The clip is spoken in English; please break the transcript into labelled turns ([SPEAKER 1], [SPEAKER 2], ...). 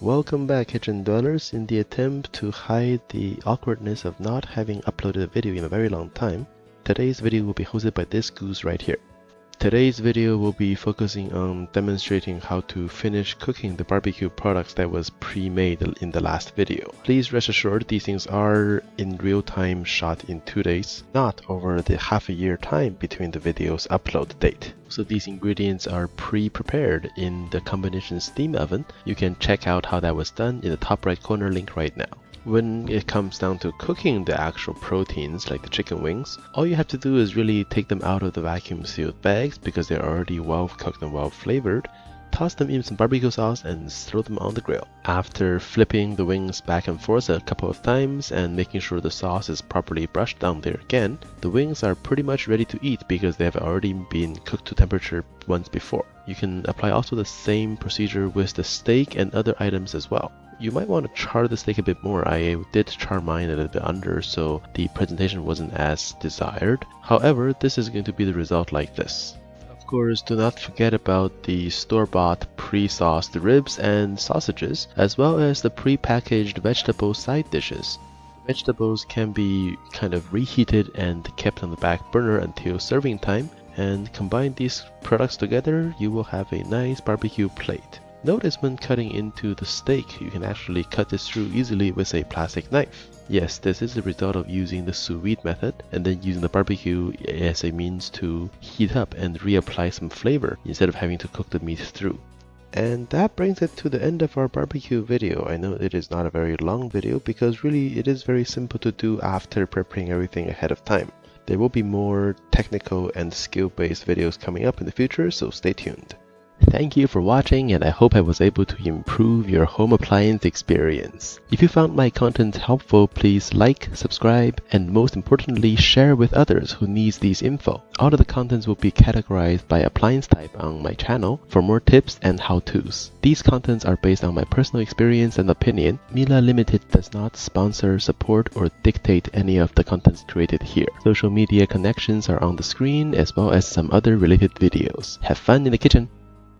[SPEAKER 1] Welcome back, kitchen dwellers. In the attempt to hide the awkwardness of not having uploaded a video in a very long time, today's video will be hosted by this goose right here. Today's video will be focusing on demonstrating how to finish cooking the barbecue products that was pre-made in the last video. Please rest assured these things are in real time shot in 2 days, not over the half a year time between the video's upload date. So these ingredients are pre-prepared in the combination steam oven. You can check out how that was done in the top right corner link right now. When it comes down to cooking the actual proteins like the chicken wings, all you have to do is really take them out of the vacuum sealed bags because they're already well cooked and well flavored, toss them in some barbecue sauce and throw them on the grill. After flipping the wings back and forth a couple of times and making sure the sauce is properly brushed down there again, the wings are pretty much ready to eat because they have already been cooked to temperature once before. You can apply also the same procedure with the steak and other items as well. You might want to char the steak a bit more. I did char mine a little bit under, so the presentation wasn't as desired. However, this is going to be the result like this. Of course, do not forget about the store-bought pre-sauced ribs and sausages, as well as the pre-packaged vegetable side dishes. Vegetables can be kind of reheated and kept on the back burner until serving time, and combine these products together, you will have a nice barbecue plate. Notice when cutting into the steak, you can actually cut this through easily with a plastic knife. Yes, this is the result of using the sous vide method and then using the barbecue as a means to heat up and reapply some flavor instead of having to cook the meat through. And that brings it to the end of our barbecue video. I know it is not a very long video because really it is very simple to do after preparing everything ahead of time. There will be more technical and skill-based videos coming up in the future, so stay tuned. Thank you for watching, and I hope I was able to improve your home appliance experience. If you found my content helpful, please like, subscribe, and most importantly, share with others who needs these info. All of the contents will be categorized by appliance type on my channel for more tips and how-tos. These contents are based on my personal experience and opinion. Miele Limited does not sponsor, support, or dictate any of the contents created here. Social media connections are on the screen as well as some other related videos. Have fun in the kitchen!